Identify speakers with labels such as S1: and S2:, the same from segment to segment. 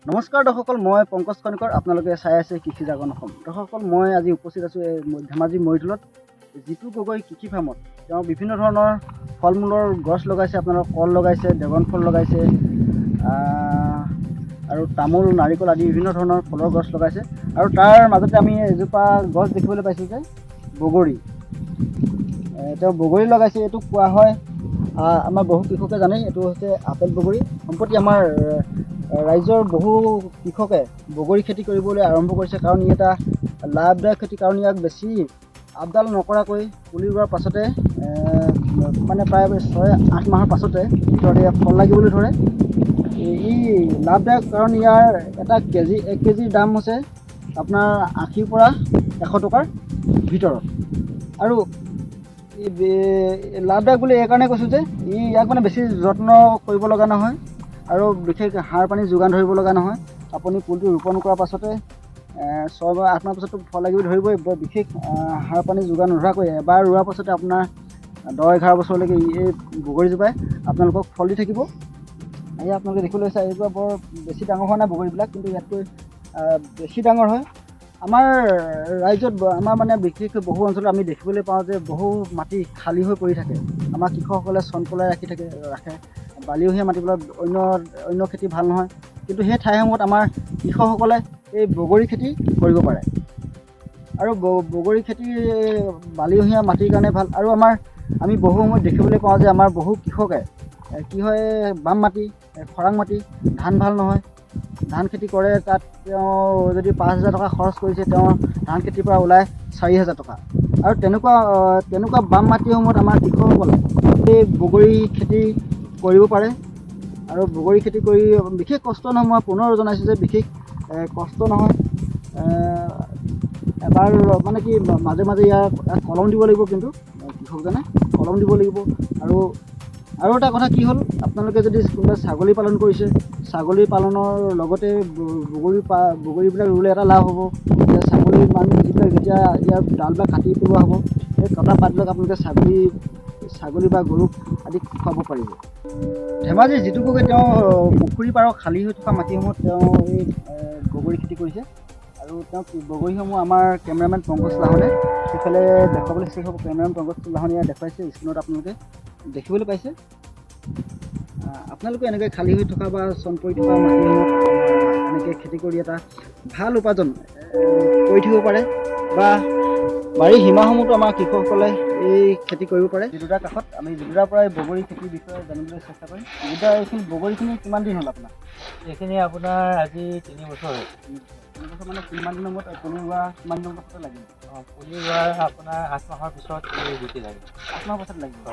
S1: নমস্কাৰ দৰ্শকসকল, মই পংকজ কণিকৰ। আপোনালোকে চাই আছে কৃষি জাগৰণ অসম। দৰ্শকসকল, মই আজি উপস্থিত আছোঁ ধেমাজি মৰিধুলত জিতু গগৈ কৃষি ফাৰ্মত। তেওঁ বিভিন্ন ধৰণৰ ফল মূলৰ গছ লগাইছে, আপোনালোকৰ কল লগাইছে, ড্ৰেগন ফল লগাইছে আৰু তামোল, নাৰিকল আদি বিভিন্ন ধৰণৰ ফলৰ গছ লগাইছে। আৰু তাৰ মাজতে আমি এজোপা গছ দেখিবলৈ পাইছোঁ যে বগৰী। তেওঁ বগৰী লগাইছে। এইটো কোৱা হয়, আমাৰ বহু কৃষকে জানেই, এইটো হৈছে আপেল বগৰী। সম্প্ৰতি আমাৰ ৰাজ্যৰ বহু কৃষকে বগৰী খেতি কৰিবলৈ আৰম্ভ কৰিছে, কাৰণ ই এটা লাভদায়ক খেতি। কাৰণ ইয়াক বেছি আপডাল নকৰাকৈ পুলি ৰোৱাৰ পাছতে মানে প্ৰায় 6-8 মাহৰ পাছতে ভিতৰতে ফল লাগিবলৈ ধৰে। ই লাভদায়ক, কাৰণ ইয়াৰ 1 কেজিৰ দাম হৈছে আপোনাৰ 80 পৰা 100 টকাৰ ভিতৰত। আৰু লাভদায়ক বুলি এইকাৰণে কৈছোঁ যে ইয়াক মানে বেছি যত্ন কৰিব লগা নহয় আৰু বিশেষ সাৰ পানী যোগান ধৰিব লগা নহয়। আপুনি পুলিটো ৰোপণ কৰাৰ পাছতে 6 বা 8 মাহ পাছতো ফল লাগিব ধৰিবই। বিশেষ সাৰ পানী যোগান নধৰাকৈ এবাৰ ৰোৱাৰ পাছতে আপোনাৰ 10-11 বছৰলৈকে এই বগৰীজোপাই আপোনালোকক ফল দি থাকিব। এই আপোনালোকে দেখিবলৈ চাই, এইজোপা বৰ বেছি ডাঙৰ হোৱা নাই বগৰীবিলাক, কিন্তু ইয়াতকৈ বেছি ডাঙৰ হয়। আমাৰ ৰাজ্যত, আমাৰ মানে বিশেষকৈ বহু অঞ্চলত আমি দেখিবলৈ পাওঁ যে বহু মাটি খালী হৈ পৰি থাকে। আমাৰ কৃষকসকলে চন পলাই ৰাখে। বালিয়হীয়া মাটিবিলাক অন্য খেতি ভাল নহয়, কিন্তু সেই ঠাইসমূহত আমাৰ কৃষকসকলে এই বগৰী খেতি কৰিব পাৰে। আৰু বগৰী খেতি বালিয়হীয়া মাটিৰ কাৰণে ভাল। আৰু আমি বহু সময়ত দেখিবলৈ পাওঁ যে আমাৰ বহু কৃষকে কি হয়, বাম মাটি, খৰাং মাটি, ধান ভাল নহয়, ধান খেতি কৰে। তাত তেওঁ যদি 5,000 টকা খৰচ কৰিছে, তেওঁ ধান খেতিৰ পৰা ওলায় 4,000 টকা। আৰু তেনেকুৱা বাম মাটিসমূহত আমাৰ কৃষকসকলে এই বগৰী খেতি কৰিব পাৰে। আৰু বগৰী খেতি কৰি বিশেষ কষ্ট নহয়। মই পুনৰ জনাইছোঁ যে বিশেষ কষ্ট নহয়। এবাৰ মানে কি, মাজে মাজে ইয়াক কলম দিব লাগিব, কিন্তু কৃষকজনে কলম দিব লাগিব। আৰু এটা কথা কি হ'ল, আপোনালোকে যদি কোনোবাই ছাগলী পালন কৰিছে, ছাগলী পালনৰ লগতে বগৰীবিলাক ৰুলে এটা লাভ হ'ব যে ছাগলী যিবিলাক যেতিয়া ইয়াৰ ডালবিলাক কাটি পেলোৱা হ'ব, সেই কটা পাতবিলাক আপোনালোকে ছাগলী বা গৰুক আদি খুৱাব পাৰিব। ধেমাজিৰ জিতু গগৈ, তেওঁ পুখুৰী পাৰৰ খালী হৈ থকা মাটিসমূহত তেওঁ এই বগৰী খেতি কৰিছে। আৰু তেওঁ বগৰীসমূহ আমাৰ কেমেৰামেন পংকজ লাহনে সেইফালে দেখুৱাবলৈ চেষ্টা কৰিব। কেমেৰামেন পংকজ লাহনে দেখুৱাইছে, স্ক্ৰীণত আপোনালোকে দেখিবলৈ পাইছে। আপোনালোকে এনেকৈ খালী হৈ থকা বা চন পৰি থকা মাটিসমূহত এনেকৈ খেতি কৰি এটা ভাল উপাৰ্জন কৰি থাকিব পাৰে। বা বাৰীৰ সীমাসমূহতো আমাৰ কৃষকসকলে এই খেতি কৰিব পাৰে। জিতুদাৰ কাষত আমি জিতুদাৰ পৰাই বগৰী খেতিৰ বিষয়ে জানিবলৈ চেষ্টা কৰিম। জিতুদা, এইখিনি বগৰীখিনি কিমান দিন হ'ল আপোনাৰ?
S2: এইখিনি আপোনাৰ আজি 3 বছৰ হ'ল।
S1: 3 বছৰ মানে কিমান দিনৰ মূৰত পুলি ৰোৱা, কিমান দিনৰ পাছতে লাগিব?
S2: পুলি ৰোৱাৰ আপোনাৰ 8 মাহৰ পিছত এই গুটি লাগে।
S1: 8 মাহৰ পাছত লাগিব।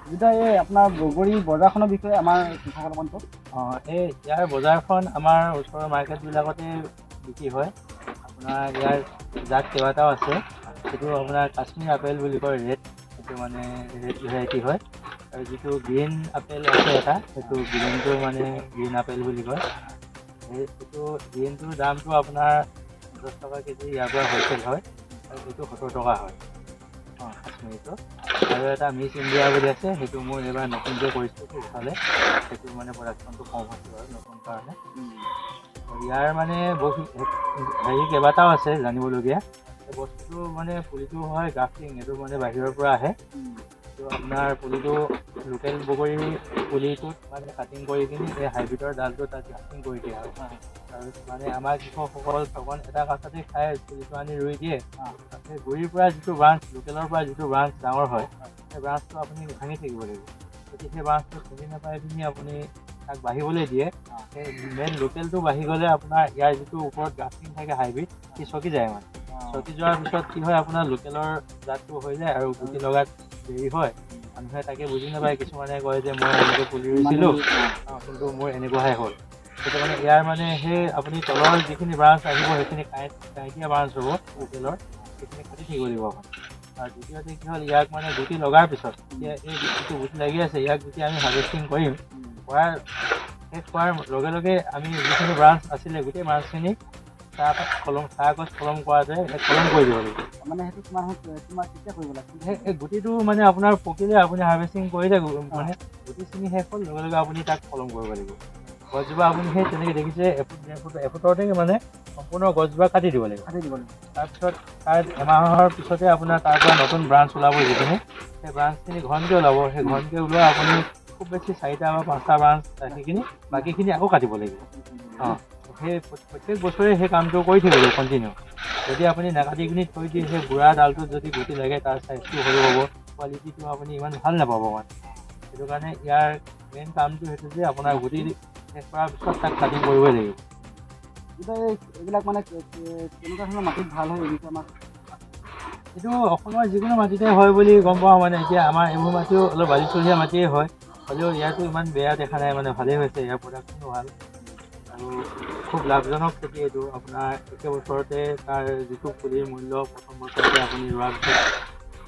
S1: জিতুদা, এই আপোনাৰ বগৰী বজাৰখনৰ বিষয়ে আমাৰ কৃষকসকলক কওক।
S2: ইয়াৰ বজাৰখন আমাৰ ওচৰৰ মাৰ্কেটবিলাকতে বিক্ৰী হয়। আপোনাৰ ইয়াৰ জাত কেইবাটাও আছে। সেইটো আপোনাৰ কাশ্মীৰ আপেল বুলি কয়, ৰেড। সেইটো মানে ৰেড ভেৰাইটি হয়। আৰু যিটো গ্ৰীণ আপেল আছে এটা, সেইটো গ্ৰীণটো মানে গ্ৰীণ আপেল বুলি কয়। সেইটো গ্ৰীণটোৰ দামটো আপোনাৰ 10 টকা কেজি ইয়াৰ পৰা হ'লচেল হয়, আৰু সেইটো 70 টকা হয় কাশ্মীৰটো। আৰু এটা মিছ ইণ্ডিয়া বুলি আছে, সেইটো মোৰ এইবাৰ নতুনকৈ কৰিছোঁ ইফালে। সেইটো মানে প্ৰডাকশ্যনটো কম হৈছে বাৰু নতুন কাৰণে। ইয়াৰ মানে কেইবাটাও আছে জানিবলগীয়া। এই বস্তুটো মানে পুলিটো হয় গ্ৰাফটিং, এইটো মানে বাহিৰৰ পৰা আহে। এইটো আপোনাৰ পুলিটো লোকেল বগৰী পুলিটোত মানে কাটিং কৰি কিনি এই হাইব্ৰিডৰ ডালটো তাত গ্ৰাফটিং কৰি দিয়ে। আৰু মানে আমাৰ কৃষকসকল ঠগন এটা কাষতে খাই পুলিটো আনি ৰুই দিয়ে। সেই গুৰিৰ পৰা যিটো ব্ৰাঞ্চ, লোকেলৰ পৰা যিটো ব্ৰাঞ্চ ডাঙৰ হয়, সেই ব্ৰাঞ্চটো আপুনি ভাঙি থাকিব লাগিব। যদি সেই ব্ৰাঞ্চটো খুজি নাপাই পিনি আপুনি তাক বাঢ়িবলৈ দিয়ে, সেই মেইন লোকেলটো বাঢ়ি গ'লে আপোনাৰ ইয়াৰ যিটো ওপৰত গ্ৰাফটিং থাকে হাইব্ৰিড, সি চকি যায়। মানে চকি যোৱাৰ পিছত কি হয়, আপোনাৰ লোকেলৰ জাতটো হৈ যায় আৰু গুটি লগাত দেৰি হয়। মানুহে তাকে বুজি নাপায়। কিছুমানে কয় যে মই এনেকৈ পুলি ৰুইছিলোঁ, কিন্তু মোৰ এনেকুৱাহে হ'ল। সেইটো মানে ইয়াৰ মানে সেই আপুনি তলৰ যিখিনি ব্ৰাঞ্চ আহিব, সেইখিনি কাঁইটীয়া ব্ৰাঞ্চ হ'ব লোকেলৰ, সেইখিনি কাটি থাকিব লাগিব আপুনি। আৰু দ্বিতীয়তে কি হ'ল, ইয়াক মানে গুটি লগাৰ পিছত এতিয়া এই যিটো গুটি লাগি আছে, ইয়াক যেতিয়া আমি হাৰ্ভেষ্টিং কৰিম, শেষ হোৱাৰ লগে লগে আমি যিখিনি ব্ৰাঞ্চ আছিলে, গোটেই ব্ৰাঞ্চখিনি চাহগছ কলম কৰা যায়, কলম কৰি দিব লাগিব।
S1: মানে সেইটো তোমাৰ কেতিয়া কৰিব লাগে?
S2: এই গুটিটো মানে আপোনাৰ পকিলে আপুনি হাৰ্ভেষ্টিং কৰিলে, মানে গুটি ছিঙি শেষ হ'ল লগে লগে আপুনি তাক কলম কৰিব লাগিব। গছজোপা আপুনি সেই তেনেকৈ দেখিছে এফুটতে মানে সম্পূৰ্ণ গছজোপা কাটি দিব লাগিব। তাৰপিছত তাৰ এমাহৰ পিছতে আপোনাৰ তাৰ পৰা নতুন ব্ৰাঞ্চ ওলাব যিখিনি, সেই ব্ৰাঞ্চখিনি ঘনকৈ ওলাব। সেই ঘনকৈ ওলোৱা আপুনি খুব বেছি 4টা বা 5টা ব্ৰাঞ্চ সেইখিনি, বাকীখিনি আকৌ কাটিব লাগিব। সেই প্ৰত্যেক বছৰে সেই কামটো কৰি থাকিব লাগিব কণ্টিনিউ। যদি আপুনি নাকাটি কিনি থৈ দিয়ে, সেই বুঢ়া ডালটোত যদি গুটি লাগে তাৰ চাইজটো সৰু হ'ব, কোৱালিটিটো আপুনি ইমান ভাল নাপাব মানে। সেইটো কাৰণে ইয়াৰ মেইন কামটো সেইটো যে আপোনাৰ গুটি শেষ কৰাৰ পিছত তাক কাটিং কৰিবই লাগিব।
S1: এইবিলাক মানে কেনেকুৱা ধৰণৰ মাটিত ভাল হয় এনেকুৱা আমাক?
S2: এইটো অসমৰ যিকোনো মাটিতে হয় বুলি গম পাওঁ মানে। এতিয়া আমাৰ এইবোৰ মাটিও অলপ বালিচহীয়া মাটিয়ে হয়, হ'লেও ইয়াতো ইমান বেয়া দেখা নাই মানে, ভালেই হৈছে। ইয়াৰ প্ৰডাকশ্যনো ভাল আৰু খুব লাভজনক খেতি এইটো। আপোনাৰ একে বছৰতে তাৰ যিটো পুলিৰ মূল্য প্ৰথম বছৰতে আপুনি ৰোৱাৰ পিছত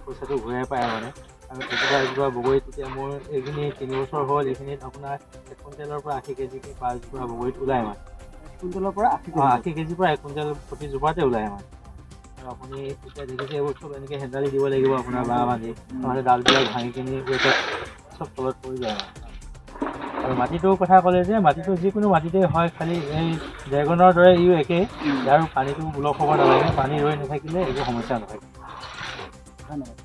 S2: পইচাটো ঘূৰাই পায় মানে। আৰু এজোপা বগৰীত এতিয়া মোৰ এইখিনি 3 বছৰ হ'ল, এইখিনিত আপোনাৰ 1 কুইণ্টেলৰ পৰা 80 কেজিকৈ পাঁচজোপা বগৰীত ওলায় মানে।
S1: 1 কুইণ্টেলৰ পৰা
S2: 80 কেজিৰ পৰা 1 কুইণ্টেল প্ৰতি জোপাতে ওলায় মানে। আৰু আপুনি এতিয়া দেখিছে এইবোৰ চব এনেকৈ হেণ্ডালি দিব লাগিব আপোনাৰ বাঁহ বান্ধি, নহ'লে ডালবিলাক ভাঙি কিনি ৱেটত চব তলত পৰি যায় মানে। আৰু মাটিটোৰ কথা ক'লে যে মাটিটো যিকোনো মাটিতে হয়, খালি এই ড্ৰেগনৰ দৰে ইও একেই। ইয়াৰ পানীটো ব্লক হ'ব নালাগে, পানী ৰৈ নাথাকিলে একো সমস্যা নহয়।
S1: ধন্যবাদ।